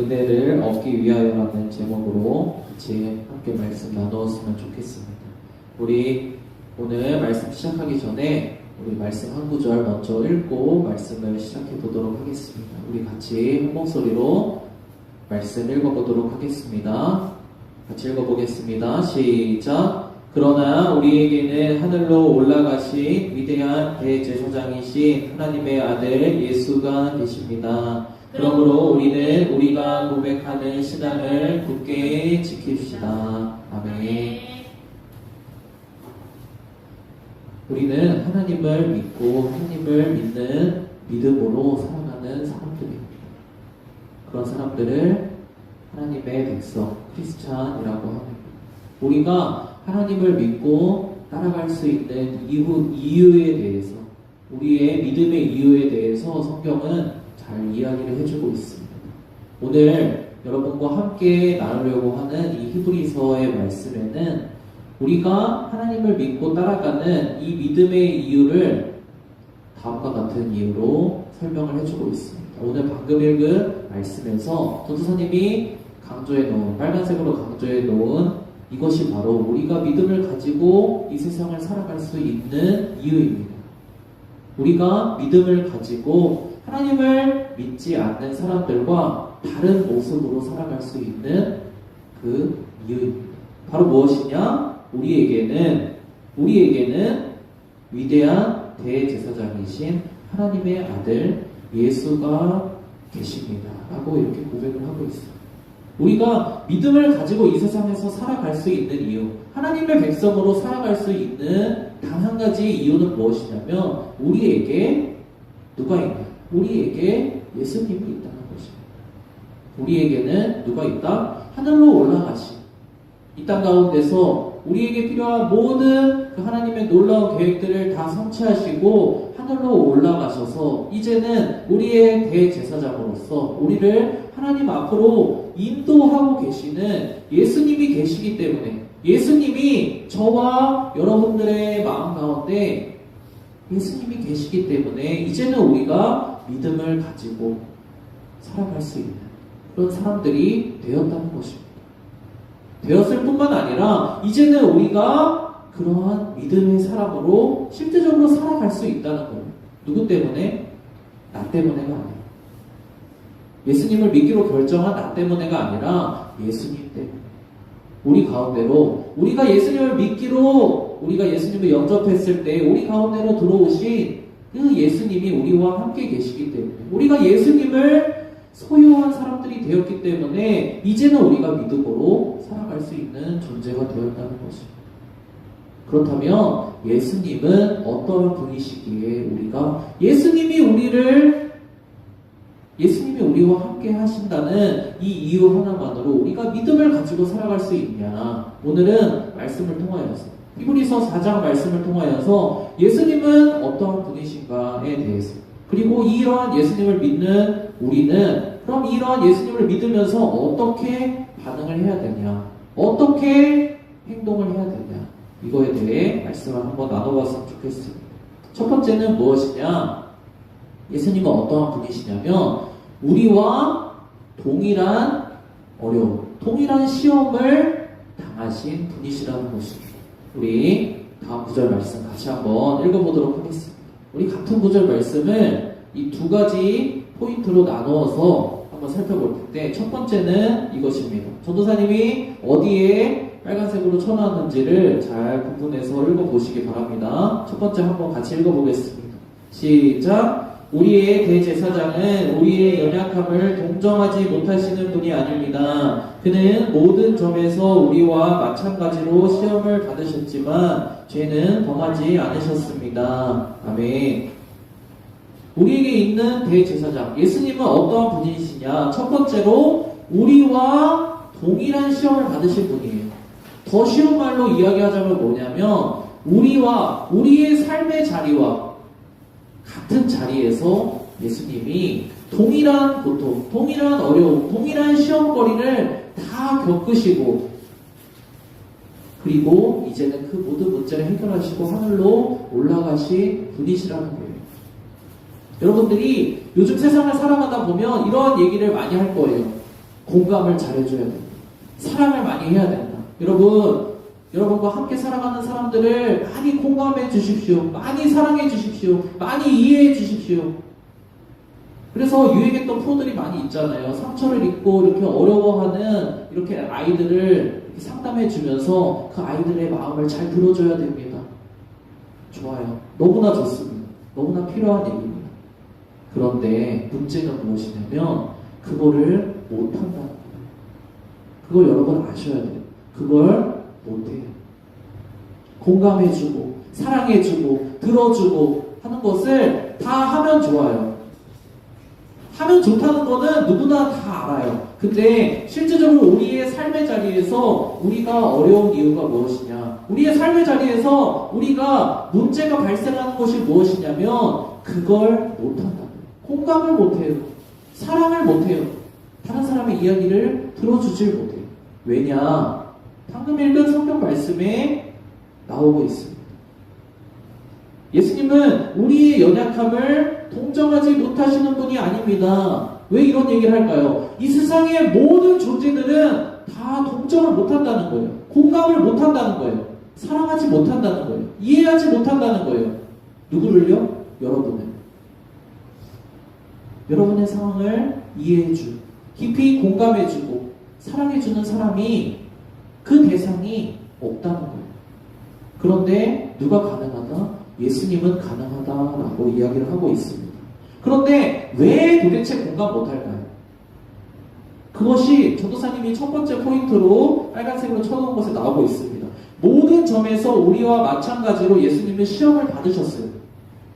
은혜를 얻기 위하여라는 제목으로 같이 함께 말씀 나누었으면 좋겠습니다. 우리 오늘 말씀 시작하기 전에 우리 말씀 한 구절 먼저 읽고 말씀을 시작해 보도록 하겠습니다. 우리 같이 한 목소리로 말씀 읽어보도록 하겠습니다. 같이 읽어보겠습니다. 시작. 그러나 우리에게는 하늘로 올라가신 위대한 대제사장이신 하나님의 아들 예수가 계십니다. 그러므로 우리는 우리가 고백하는 신앙을 굳게 지킵시다. 아멘. 우리는 하나님을 믿고 하나님을 믿는 믿음으로 살아가는 사람들입니다. 그런 사람들을 하나님의 백성, 크리스찬이라고 합니다. 우리가 하나님을 믿고 따라갈 수 있는 이유에 대해서, 우리의 믿음의 이유에 대해서 성경은 잘 이야기를 해주고 있습니다. 오늘 여러분과 함께 나누려고 하는 이 히브리서의 말씀에는 우리가 하나님을 믿고 따라가는 이 믿음의 이유를 다음과 같은 이유로 설명을 해주고 있습니다. 오늘 방금 읽은 말씀에서 전도사님이 강조해 놓은, 빨간색으로 강조해 놓은 이것이 바로 우리가 믿음을 가지고 이 세상을 살아갈 수 있는 이유입니다. 우리가 믿음을 가지고 하나님을 믿지 않는 사람들과 다른 모습으로 살아갈 수 있는 그 이유입니다. 바로 무엇이냐? 우리에게는 위대한 대제사장이신 하나님의 아들 예수가 계십니다. 라고 이렇게 고백을 하고 있어요. 우리가 믿음을 가지고 이 세상에서 살아갈 수 있는 이유, 하나님의 백성으로 살아갈 수 있는 단 한 가지 이유는 무엇이냐면 우리에게 누가 있냐? 우리에게 예수님이 있다는 것입니다. 우리에게는 누가 있다? 하늘로 올라가신 이 땅 가운데서 우리에게 필요한 모든 그 하나님의 놀라운 계획들을 다 성취하시고 하늘로 올라가셔서 이제는 우리의 대제사장으로서 우리를 하나님 앞으로 인도하고 계시는 예수님이 계시기 때문에, 예수님이 저와 여러분들의 마음 가운데 예수님이 계시기 때문에 이제는 우리가 믿음을 가지고 살아갈 수 있는 그런 사람들이 되었다는 것입니다. 되었을 뿐만 아니라 이제는 우리가 그러한 믿음의 사람으로 실제적으로 살아갈 수 있다는 거예요. 누구 때문에? 나 때문에가 아니에요. 예수님을 믿기로 결정한 나 때문에가 아니라 예수님 때문에. 우리 가운데로, 우리가 예수님을 믿기로, 우리가 예수님을 영접했을 때 우리 가운데로 들어오신 그 예수님이 우리와 함께 계시기 때문에, 우리가 예수님을 소유한 사람들이 되었기 때문에 이제는 우리가 믿음으로 살아갈 수 있는 존재가 되었다는 것입니다. 그렇다면 예수님은 어떠한 분이시기에 우리가 예수님이 우리와 함께 하신다는 이 이유 하나만으로 우리가 믿음을 가지고 살아갈 수 있냐? 오늘은 말씀을 통하여서, 히브리서 4장 말씀을 통하여서 예수님은 어떠한 분이신가에 대해서, 그리고 이러한 예수님을 믿는 우리는 그럼 이러한 예수님을 믿으면서 어떻게 반응을 해야 되냐? 어떻게 행동을 해야 되냐? 이거에 대해 말씀을 한번 나눠봤으면 좋겠습니다. 첫 번째는 무엇이냐? 예수님은 어떠한 분이시냐면 우리와 동일한 어려움, 동일한 시험을 당하신 분이시라는 것입니다. 우리 다음 구절 말씀 같이 한번 읽어보도록 하겠습니다. 우리 같은 구절 말씀을 이 두 가지 포인트로 나누어서 한번 살펴볼 텐데, 첫 번째는 이것입니다. 전도사님이 어디에 빨간색으로 쳐놨는지를 잘 구분해서 읽어보시기 바랍니다. 첫 번째 한번 같이 읽어보겠습니다. 시작. 우리의 대제사장은 우리의 연약함을 동정하지 못하시는 분이 아닙니다. 그는 모든 점에서 우리와 마찬가지로 시험을 받으셨지만 죄는 범하지 않으셨습니다. 아멘. 우리에게 있는 대제사장, 예수님은 어떠한 분이시냐? 첫 번째로 우리와 동일한 시험을 받으신 분이에요. 더 쉬운 말로 이야기하자면 뭐냐면 우리와 우리의 삶의 자리와 같은 자리에서 예수님이 동일한 고통, 동일한 어려움, 동일한 시험거리를 다 겪으시고, 그리고 이제는 그 모든 문제를 해결하시고 하늘로 올라가신 분이시라는 거예요. 여러분들이 요즘 세상을 살아가다 보면 이러한 얘기를 많이 할 거예요. 공감을 잘해줘야 된다. 사랑을 많이 해야 된다. 여러분과 함께 살아가는 사람들을 많이 공감해 주십시오. 많이 사랑해 주십시오. 많이 이해해 주십시오. 그래서 유행했던 프로들이 많이 있잖아요. 상처를 입고 이렇게 어려워하는 이렇게 아이들을 이렇게 상담해 주면서 그 아이들의 마음을 잘 들어줘야 됩니다. 좋아요. 너무나 좋습니다. 너무나 필요한 얘기입니다. 그런데 문제는 무엇이냐면 그거를 못한다는 거예요. 그걸 여러분 아셔야 돼요. 그걸 못해요. 공감해주고 사랑해주고 들어주고 하는 것을 다 하면 좋아요. 하면 좋다는 거는 누구나 다 알아요. 근데 실질적으로 우리의 삶의 자리에서 우리가 어려운 이유가 무엇이냐? 우리의 삶의 자리에서 우리가 문제가 발생하는 것이 무엇이냐면 그걸 못한다. 공감을 못해요. 사랑을 못해요. 다른 사람의 이야기를 들어주질 못해요. 왜냐? 방금 읽은 성경 말씀에 나오고 있습니다. 예수님은 우리의 연약함을 동정하지 못하시는 분이 아닙니다. 왜 이런 얘기를 할까요? 이 세상의 모든 존재들은 다 동정을 못한다는 거예요. 공감을 못한다는 거예요. 사랑하지 못한다는 거예요. 이해하지 못한다는 거예요. 누구를요? 여러분을. 여러분의 상황을 이해해주고 깊이 공감해주고 사랑해주는 사람이 그 대상이 없다는 거예요. 그런데 누가 가능하다? 예수님은 가능하다라고 이야기를 하고 있습니다. 그런데 왜 도대체 공감 못할까요? 그것이 전도사님이 첫 번째 포인트로 빨간색으로 쳐놓은 것에 나오고 있습니다. 모든 점에서 우리와 마찬가지로 예수님은 시험을 받으셨어요.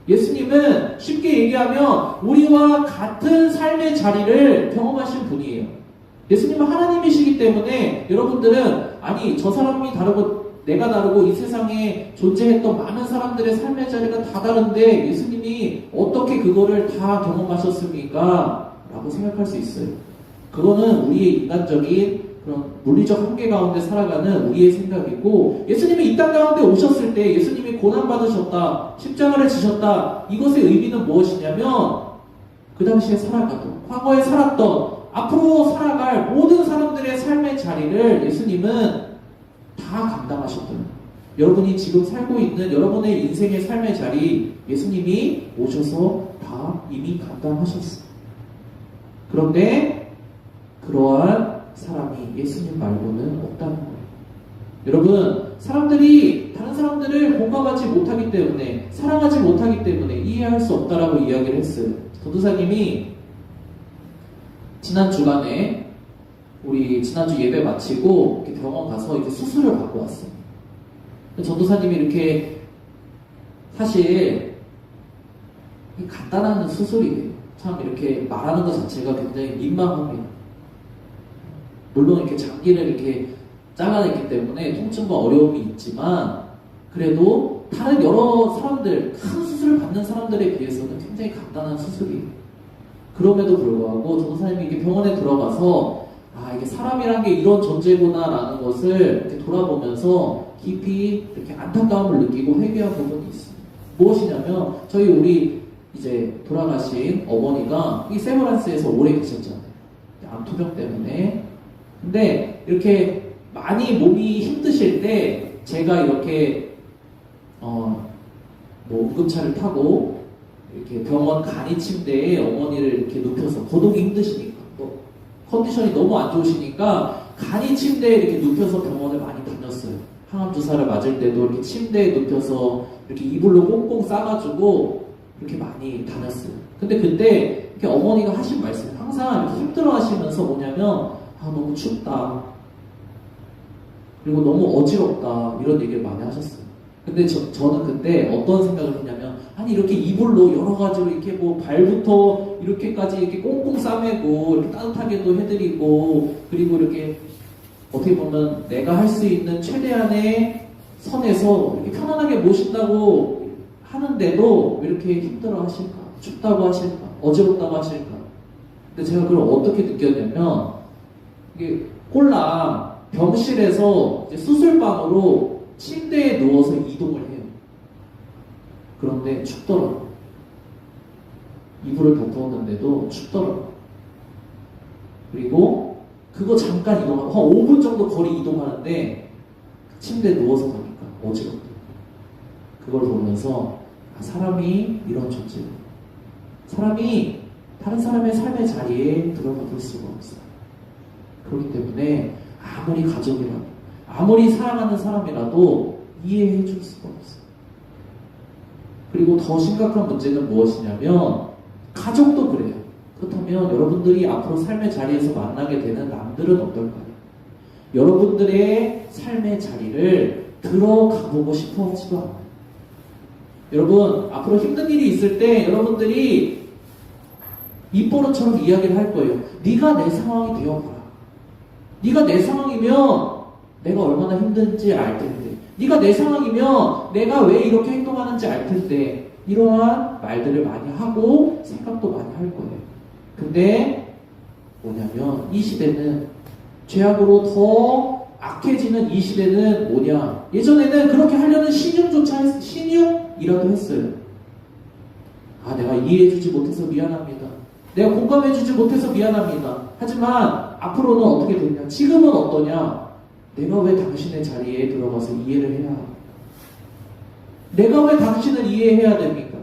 예수님은 쉽게 얘기하면 우리와 같은 삶의 자리를 경험하신 분이에요. 예수님은 하나님이시기 때문에 여러분들은 아니 저 사람이 다르고 내가 다르고 이 세상에 존재했던 많은 사람들의 삶의 자리가 다 다른데 예수님이 어떻게 그거를 다 경험하셨습니까? 라고 생각할 수 있어요. 그거는 우리의 인간적인 그런 물리적 한계 가운데 살아가는 우리의 생각이고 예수님이 이 땅 가운데 오셨을 때 예수님이 고난받으셨다, 십자가를 지셨다 이것의 의미는 무엇이냐면 그 당시에 살아가던, 과거에 살았던, 앞으로 살아갈 모든 사람들의 삶의 자리를 예수님은 다 감당하셨던 여러분이 지금 살고 있는 여러분의 인생의 삶의 자리 예수님이 오셔서 다 이미 감당하셨어요. 그런데 그러한 사람이 예수님 말고는 없다는 거예요. 여러분, 사람들이 다른 사람들을 공감하지 못하기 때문에 사랑하지 못하기 때문에 이해할 수 없다라고 이야기를 했어요. 전도사님이 지난 주간에 우리 지난주 예배 마치고 이렇게 병원 가서 이제 수술을 받고 왔어요. 전도사님이 이렇게 사실 간단한 수술이에요. 참 이렇게 말하는 것 자체가 굉장히 민망합니다. 물론 이렇게 장기를 이렇게 잘라냈기 때문에 통증과 어려움이 있지만 그래도 다른 여러 사람들, 큰 수술을 받는 사람들에 비해서는 굉장히 간단한 수술이에요. 그럼에도 불구하고 전도사님이 이렇게 병원에 들어가서 아 이게 사람이란 게 이런 존재구나라는 것을 이렇게 돌아보면서 깊이 이렇게 안타까움을 느끼고 회개한 부분이 있습니다. 무엇이냐면 우리 이제 돌아가신 어머니가 이 세브란스에서 오래 계셨잖아요. 암투병 때문에. 근데 이렇게 많이 몸이 힘드실 때 제가 이렇게 응급차를 타고 이렇게 병원 간이 침대에 어머니를 이렇게 눕혀서 거동이 힘드시니까 또 컨디션이 너무 안 좋으시니까 간이 침대에 이렇게 눕혀서 병원을 많이 다녔어요. 항암 주사를 맞을 때도 이렇게 침대에 눕혀서 이렇게 이불로 꽁꽁 싸가지고 이렇게 많이 다녔어요. 근데 그때 이렇게 어머니가 하신 말씀 항상 이렇게 힘들어 하시면서 뭐냐면 너무 춥다. 그리고 너무 어지럽다. 이런 얘기를 많이 하셨어요. 근데 저는 그때 어떤 생각을 했냐면 아니 이렇게 이불로 여러 가지로 이렇게 뭐 발부터 이렇게까지 이렇게 꽁꽁 싸매고 이렇게 따뜻하게도 해드리고 그리고 이렇게 어떻게 보면 내가 할 수 있는 최대한의 선에서 이렇게 편안하게 모신다고 하는데도 왜 이렇게 힘들어 하실까? 춥다고 하실까? 어지럽다고 하실까? 근데 제가 그걸 어떻게 느꼈냐면 이게 꼴랑 병실에서 이제 수술방으로 침대에 누워서 이동을 해요. 그런데 춥더라고요. 이불을 덮었는데도 춥더라고요. 그리고 그거 잠깐 이동하고, 한 5분 정도 거리 이동하는데, 침대에 누워서 가니까 어지럽다. 그걸 보면서, 아, 사람이 이런 존재예요. 사람이 다른 사람의 삶의 자리에 들어가 볼 수가 없어요. 그렇기 때문에, 아무리 가족이라도, 아무리 사랑하는 사람이라도 이해해 줄 수가 없어요. 그리고 더 심각한 문제는 무엇이냐면, 가족도 그래요. 그렇다면 여러분들이 앞으로 삶의 자리에서 만나게 되는 남들은 어떨까요? 여러분들의 삶의 자리를 들어가 보고 싶어 하지도 않아요. 여러분, 앞으로 힘든 일이 있을 때 여러분들이 입버릇처럼 이야기를 할 거예요. 네가 내 상황이 되어봐라. 네가 내 상황이면 내가 얼마나 힘든지 알 텐데, 네가 내 상황이면 내가 왜 이렇게 행동하는지 알 텐데, 이러한 말들을 많이 하고 생각도 많이 할 거예요. 근데 뭐냐면 이 시대는 죄악으로 더 악해지는 이 시대는 뭐냐? 예전에는 그렇게 하려는 신용이라도 했어요. 아, 내가 이해해주지 못해서 미안합니다. 내가 공감해주지 못해서 미안합니다. 하지만 앞으로는 어떻게 되냐? 지금은 어떠냐? 내가 왜 당신의 자리에 들어가서 이해를 해야 합니까? 내가 왜 당신을 이해해야 됩니까?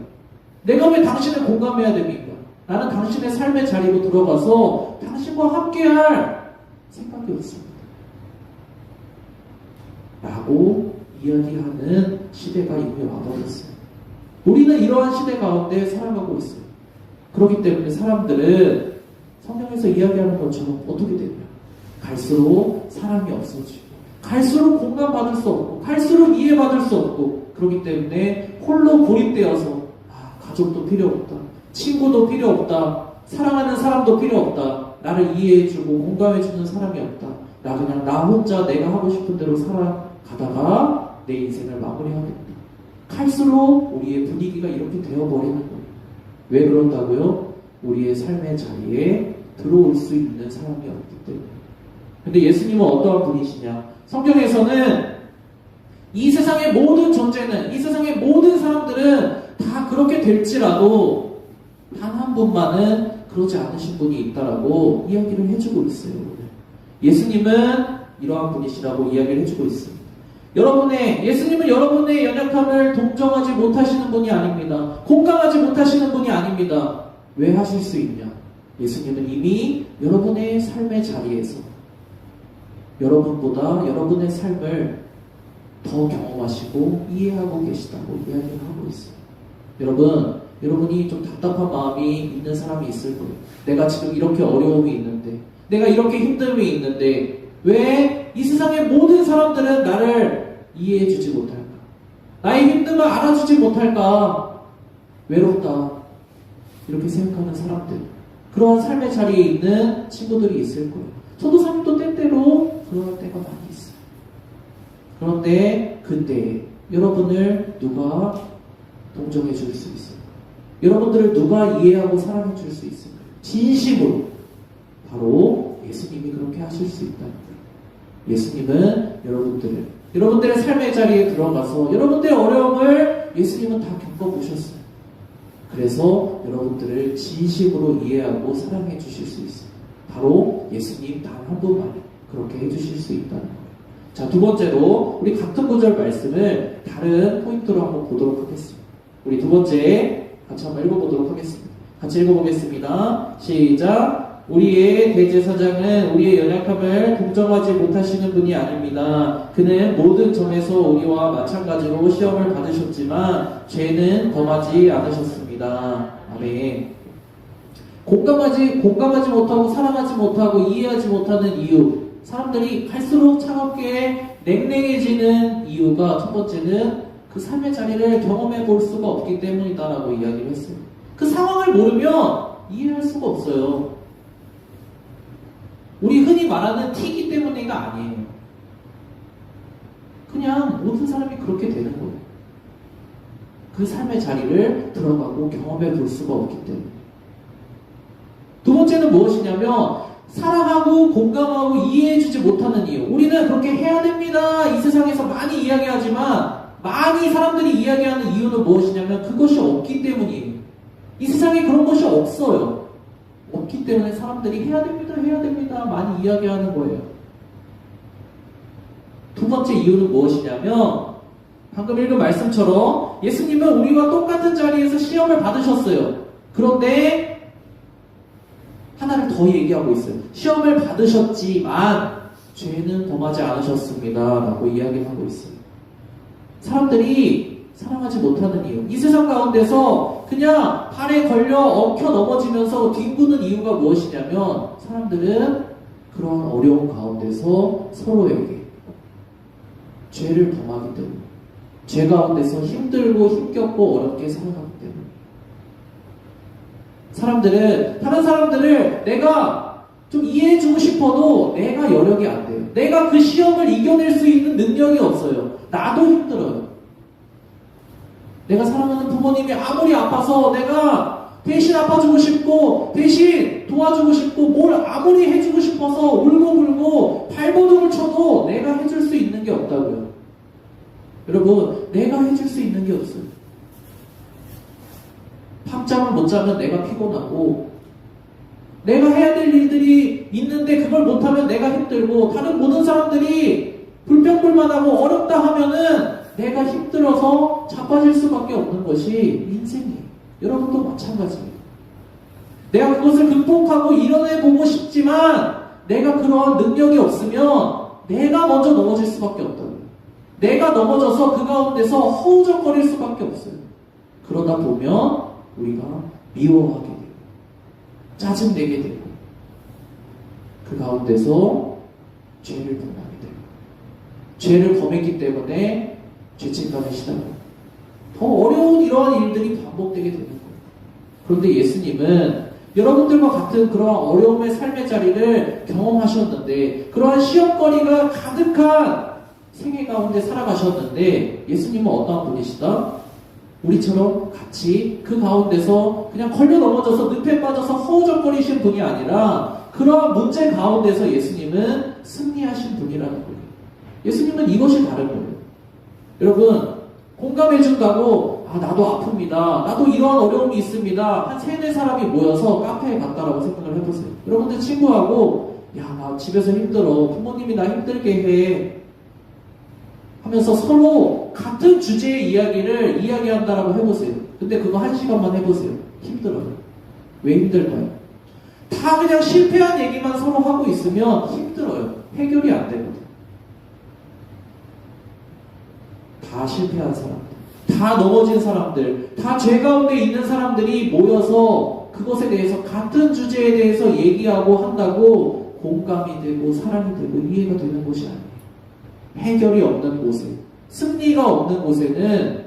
내가 왜 당신을 공감해야 됩니까? 나는 당신의 삶의 자리로 들어가서 당신과 함께할 생각이 없습니다. 라고 이야기하는 시대가 이미 와버렸어요. 우리는 이러한 시대 가운데 살아가고 있어요. 그렇기 때문에 사람들은 성경에서 이야기하는 것처럼 어떻게 되냐? 갈수록 사랑이 없어지고, 갈수록 공감받을 수 없고, 갈수록 이해받을 수 없고, 그렇기 때문에 홀로 고립되어서 가족도 필요 없다, 친구도 필요 없다, 사랑하는 사람도 필요 없다, 나를 이해해주고 공감해주는 사람이 없다, 나 그냥 나 혼자 내가 하고 싶은 대로 살아가다가 내 인생을 마무리하겠다. 갈수록 우리의 분위기가 이렇게 되어버리는 거예요. 왜 그런다고요? 우리의 삶의 자리에 들어올 수 있는 사람이 없기 때문에. 근데 예수님은 어떠한 분이시냐? 성경에서는 이 세상의 모든 존재는, 이 세상의 모든 사람들은 다 그렇게 될지라도 단 한 분만은 그러지 않으신 분이 있다라고 이야기를 해주고 있어요. 예수님은 이러한 분이시라고 이야기를 해주고 있습니다. 예수님은 여러분의 연약함을 동정하지 못하시는 분이 아닙니다. 공감하지 못하시는 분이 아닙니다. 왜 하실 수 있냐? 예수님은 이미 여러분의 삶의 자리에서 여러분보다 여러분의 삶을 더 경험하시고 이해하고 계시다고 이야기를 하고 있어요. 여러분이 좀 답답한 마음이 있는 사람이 있을 거예요. 내가 지금 이렇게 어려움이 있는데, 내가 이렇게 힘듦이 있는데, 왜 이 세상의 모든 사람들은 나를 이해해주지 못할까? 나의 힘듦을 알아주지 못할까? 외롭다. 이렇게 생각하는 사람들. 그러한 삶의 자리에 있는 친구들이 있을 거예요. 전도사님도 때때로 그럴 때가 많이 있어요. 그런데 그때 여러분을 누가 동정해 줄 수 있을까? 여러분들을 누가 이해하고 사랑해 줄 수 있을까? 진심으로. 바로 예수님이 그렇게 하실 수 있다는 거예요. 예수님은 여러분들의 삶의 자리에 들어가서 여러분들의 어려움을 예수님은 다 겪어보셨어요. 그래서 여러분들을 진심으로 이해하고 사랑해 주실 수 있어요. 바로 예수님 단 한 분만이 그렇게 해주실 수 있다는 거예요. 자, 두 번째로 우리 같은 구절 말씀을 다른 포인트로 한번 보도록 하겠습니다. 우리 두 번째 같이 한번 읽어보도록 하겠습니다. 같이 읽어보겠습니다. 시작. 우리의 대제사장은 우리의 연약함을 동정하지 못하시는 분이 아닙니다. 그는 모든 점에서 우리와 마찬가지로 시험을 받으셨지만 죄는 범하지 않으셨습니다. 아멘. 공감하지 못하고 사랑하지 못하고 이해하지 못하는 이유, 사람들이 갈수록 차갑게 냉랭해지는 이유가 첫 번째는 그 삶의 자리를 경험해 볼 수가 없기 때문이다라고 이야기를 했어요. 그 상황을 모르면 이해할 수가 없어요. 우리 흔히 말하는 티기 때문에가 아니에요. 그냥 모든 사람이 그렇게 되는 거예요. 그 삶의 자리를 들어가고 경험해 볼 수가 없기 때문에. 두 번째는 무엇이냐면 사랑하고 공감하고 이해해주지 못하는 이유. 우리는 그렇게 해야 됩니다. 이 세상에서 많이 이야기하지만 많이 사람들이 이야기하는 이유는 무엇이냐면 그것이 없기 때문이에요. 이 세상에 그런 것이 없어요. 없기 때문에 사람들이 해야 됩니다 많이 이야기하는 거예요. 두 번째 이유는 무엇이냐면 방금 읽은 말씀처럼 예수님은 우리와 똑같은 자리에서 시험을 받으셨어요. 그런데 하나를 더 얘기하고 있어요. 시험을 받으셨지만 죄는 범하지 않으셨습니다 라고 이야기하고 있어요. 사람들이 사랑하지 못하는 이유, 이 세상 가운데서 그냥 발에 걸려 엉켜 넘어지면서 뒹구는 이유가 무엇이냐면 사람들은 그런 어려운 가운데서 서로에게 죄를 범하기 때문에, 죄 가운데서 힘들고 힘겹고 어렵게 살아가기 때문에, 사람들은 다른 사람들을 내가 좀 이해해주고 싶어도 내가 여력이 안 돼요. 내가 그 시험을 이겨낼 수 있는 능력이 없어요. 나도 힘들어요. 내가 사랑하는 부모님이 아무리 아파서 내가 대신 아파주고 싶고 대신 도와주고 싶고 뭘 아무리 해주고 싶어서 울고불고 발버둥을 쳐도 내가 해줄 수 있는 게 없다고요. 여러분, 내가 해줄 수 있는 게 없어요. 밤잠을 못 자면 내가 피곤하고, 내가 해야 될 일들이 있는데 그걸 못하면 내가 힘들고, 다른 모든 사람들이 불평불만하고 어렵다 하면은 내가 힘들어서 자빠질 수밖에 없는 것이 인생이에요. 여러분도 마찬가지예요. 내가 그것을 극복하고 이뤄내보고 싶지만 내가 그러한 능력이 없으면 내가 먼저 넘어질 수밖에 없다고요. 내가 넘어져서 그 가운데서 허우적거릴 수밖에 없어요. 그러다 보면 우리가 미워하게 되고 짜증내게 되고 그 가운데서 죄를 범하게 되고, 죄를 범했기 때문에 죄책감에 시달려요. 더 어려운 이러한 일들이 반복되게 되는 거예요. 그런데 예수님은 여러분들과 같은 그러한 어려움의 삶의 자리를 경험하셨는데, 그러한 시험거리가 가득한 생애 가운데 살아가셨는데, 예수님은 어떠한 분이시다? 우리처럼 같이 그 가운데서 그냥 걸려 넘어져서 늪에 빠져서 허우적거리신 분이 아니라 그러한 문제 가운데서 예수님은 승리하신 분이라는 거예요. 예수님은 이것이 다른 거예요. 여러분, 공감해준다고 나도 아픕니다, 나도 이러한 어려움이 있습니다, 한 3-4 사람이 모여서 카페에 갔다라고 생각을 해보세요. 여러분들 친구하고 나 집에서 힘들어, 부모님이 나 힘들게 해 하면서 서로 같은 주제의 이야기를 이야기한다라고 해보세요. 근데 그거 1시간만 해보세요. 힘들어요. 왜 힘들까요? 다 그냥 실패한 얘기만 서로 하고 있으면 힘들어요. 해결이 안 되거든요. 다 실패한 사람들, 다 넘어진 사람들, 다 죄 가운데 있는 사람들이 모여서 그것에 대해서 같은 주제에 대해서 얘기하고 한다고 공감이 되고 사랑이 되고 이해가 되는 곳이 아니에요. 해결이 없는 곳에, 승리가 없는 곳에는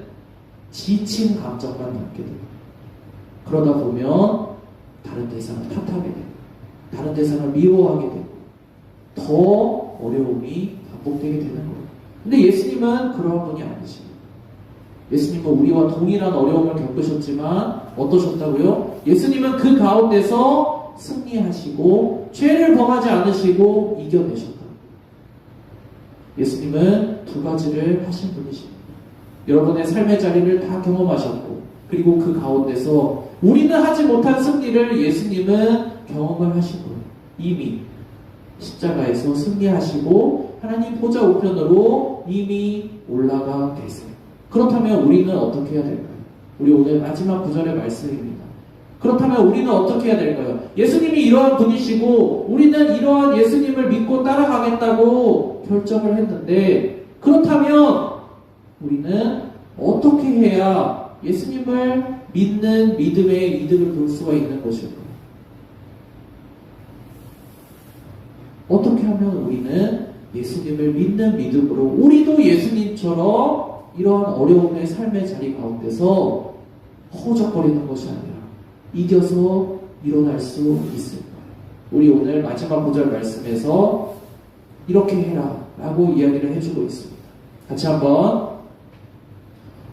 지친 감정만 남게 돼요. 그러다 보면 다른 대상을 탓하게 되고 다른 대상을 미워하게 되고 더 어려움이 반복되게 되는 거예요. 근데 예수님은 그러한 분이 아니시죠. 예수님은 우리와 동일한 어려움을 겪으셨지만 어떠셨다고요? 예수님은 그 가운데서 승리하시고 죄를 범하지 않으시고 이겨내셨다. 예수님은 2가지를 하신 분이십니다. 여러분의 삶의 자리를 다 경험하셨고, 그리고 그 가운데서 우리는 하지 못한 승리를 예수님은 경험을 하신 거예요. 이미 십자가에서 승리하시고 하나님 보좌 우편으로 이미 올라가 계세요. 그렇다면 우리는 어떻게 해야 될까요? 우리 오늘 마지막 9절의 말씀입니다. 그렇다면 우리는 어떻게 해야 될까요? 예수님이 이러한 분이시고 우리는 이러한 예수님을 믿고 따라가겠다고 결정을 했는데, 그렇다면 우리는 어떻게 해야 예수님을 믿는 믿음의 이득을 볼 수가 있는 것일까요? 어떻게 하면 우리는 예수님을 믿는 믿음으로 우리도 예수님처럼 이러한 어려움의 삶의 자리 가운데서 허우적거리는 것이 아니라 이겨서 일어날 수 있을까요? 우리 오늘 마지막 9절 말씀에서 이렇게 해라 라고 이야기를 해주고 있습니다. 같이 한번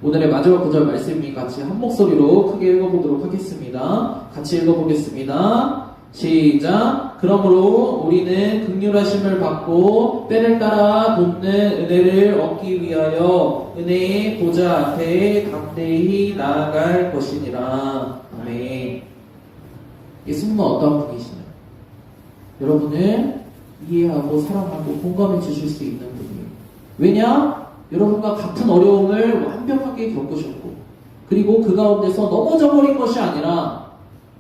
오늘의 마지막 9절 말씀이 같이 한 목소리로 크게 읽어보도록 하겠습니다. 같이 읽어보겠습니다. 시작. 그러므로 우리는 긍휼하심을 받고 때를 따라 돕는 은혜를 얻기 위하여 은혜의 보좌 앞에 담대히 나아갈 것이니라. 아멘. 예수님은 어떤 분이시나요? 여러분을 이해하고 사랑하고 공감해 주실 수 있는 분이에요. 왜냐? 여러분과 같은 어려움을 완벽하게 겪으셨고, 그리고 그 가운데서 넘어져 버린 것이 아니라,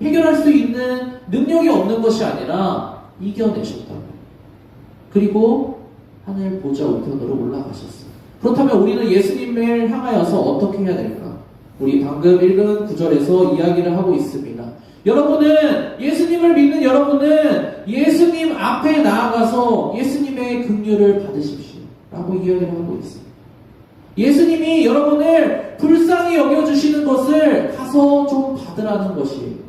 해결할 수 있는 능력이 없는 것이 아니라 이겨내셨다고. 그리고 하늘 보좌 우편으로 올라가셨어요. 그렇다면 우리는 예수님을 향하여서 어떻게 해야 될까? 우리 방금 읽은 구절에서 이야기를 하고 있습니다. 여러분은, 예수님을 믿는 여러분은 예수님 앞에 나아가서 예수님의 긍휼을 받으십시오 라고 이야기를 하고 있어요. 예수님이 여러분을 불쌍히 여겨주시는 것을 가서 좀 받으라는 것이에요.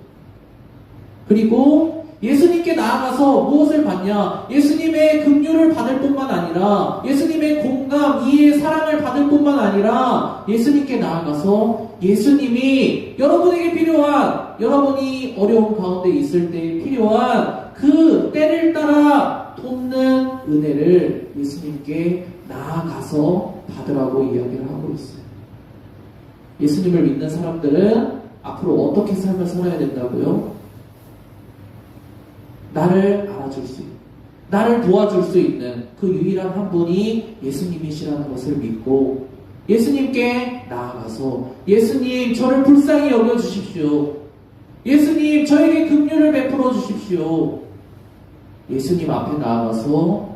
그리고 예수님께 나아가서 무엇을 받냐? 예수님의 긍휼을 받을 뿐만 아니라, 예수님의 공감, 이해, 사랑을 받을 뿐만 아니라, 예수님께 나아가서 예수님이 여러분에게 필요한, 여러분이 어려운 가운데 있을 때 필요한 그 때를 따라 돕는 은혜를 예수님께 나아가서 받으라고 이야기를 하고 있어요. 예수님을 믿는 사람들은 앞으로 어떻게 삶을 살아야 된다고요? 나를 알아줄 수 있는, 나를 도와줄 수 있는 그 유일한 한 분이 예수님이시라는 것을 믿고, 예수님께 나아가서 예수님 저를 불쌍히 여겨주십시오, 예수님 저에게 긍휼을 베풀어 주십시오, 예수님 앞에 나아가서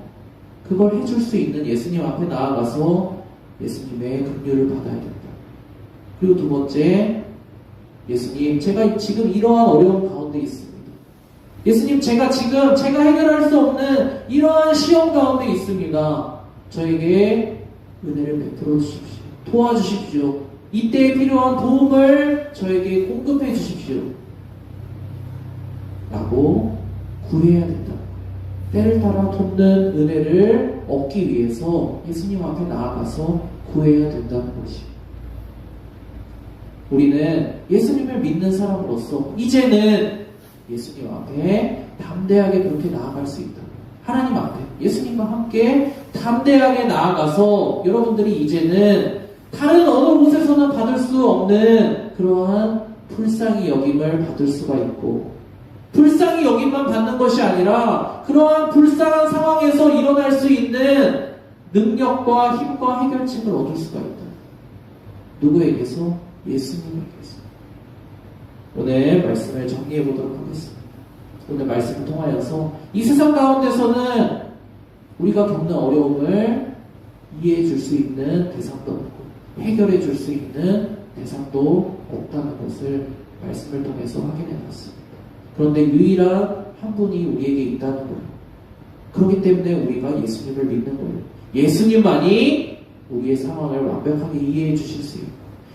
그걸 해줄 수 있는 예수님 앞에 나아가서 예수님의 긍휼을 받아야 된다. 그리고 두 번째, 예수님 제가 지금 이러한 어려움 가운데 있습니다. 예수님 제가 해결할 수 없는 이러한 시험 가운데 있습니다. 저에게 은혜를 베풀어 주십시오. 도와주십시오. 이때에 필요한 도움을 저에게 공급해 주십시오 라고 구해야 된다. 때를 따라 돕는 은혜를 얻기 위해서 예수님 앞에 나아가서 구해야 된다는 것이. 우리는 예수님을 믿는 사람으로서 이제는 예수님 앞에 담대하게 그렇게 나아갈 수 있다. 하나님 앞에 예수님과 함께 담대하게 나아가서 여러분들이 이제는 다른 어느 곳에서는 받을 수 없는 그러한 불쌍히 여김을 받을 수가 있고, 불쌍히 여김만 받는 것이 아니라 그러한 불쌍한 상황에서 일어날 수 있는 능력과 힘과 해결책을 얻을 수가 있다. 누구에게서? 예수님에게서. 오늘 말씀을 정리해 보도록 하겠습니다. 오늘 말씀을 통하여서 이 세상 가운데서는 우리가 겪는 어려움을 이해해 줄 수 있는 대상도 없고 해결해 줄 수 있는 대상도 없다는 것을 말씀을 통해서 확인해 봤습니다. 그런데 유일한 한 분이 우리에게 있다는 거예요. 그렇기 때문에 우리가 예수님을 믿는 거예요. 예수님만이 우리의 상황을 완벽하게 이해해 주실 수 있고,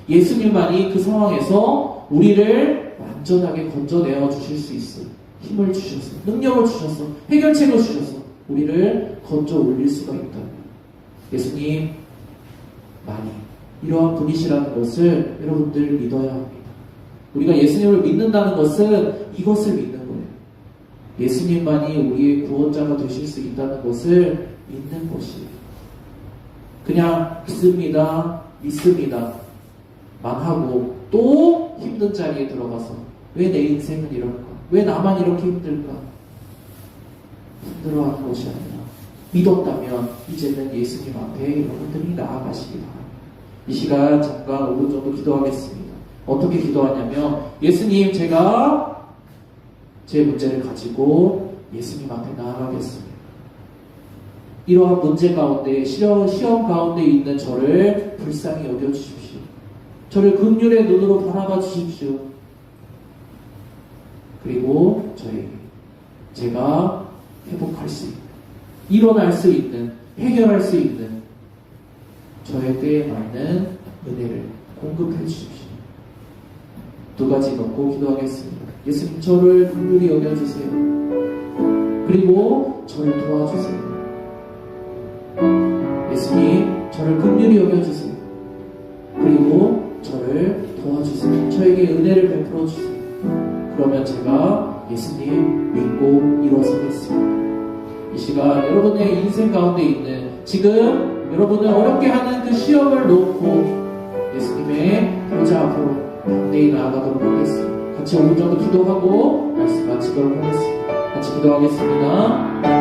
예수님만이 그 상황에서 우리를 완전하게 건져내어 주실 수 있어요. 힘을 주셔서, 능력을 주셔서, 해결책을 주셔서 우리를 건져 올릴 수가 있다. 예수님 많이 이러한 분이시라는 것을 여러분들 믿어야 합니다. 우리가 예수님을 믿는다는 것은 이것을 믿는 거예요. 예수님만이 우리의 구원자가 되실 수 있다는 것을 믿는 것이에요. 그냥 믿습니다 만 하고 또 힘든 자리에 들어가서 왜 내 인생은 이럴까? 왜 나만 이렇게 힘들까? 힘들어하는 것이 아니라 믿었다면 이제는 예수님 앞에 여러분들이 나아가시기 바랍니다. 이 시간 잠깐 5분 정도 기도하겠습니다. 어떻게 기도하냐면, 예수님 제가 제 문제를 가지고 예수님 앞에 나아가겠습니다. 이러한 문제 가운데, 시험 가운데 있는 저를 불쌍히 여겨주십시오. 저를 긍휼의 눈으로 바라봐 주십시오. 그리고 저에게 제가 회복할 수 있는, 일어날 수 있는, 해결할 수 있는 저의 때에 맞는 은혜를 공급해 주십시오. 두 가지 넣고 기도하겠습니다. 예수님 저를 긍휼히 여겨주세요. 그리고 저를 도와주세요. 예수님 저를 긍휼히 여겨주세요. 그리고 저를 도와주세요. 저에게 은혜를 베풀어 주세요. 그러면 제가 예수님 믿고 일어서겠습니다. 이 시간 여러분의 인생 가운데 있는, 지금 여러분을 어렵게 하는 그 시험을 놓고 예수님의 보좌 앞으로 담대히 나아가도록 하겠습니다. 같이 5분 정도 기도하고 말씀 마치도록 하겠습니다. 같이 기도하겠습니다.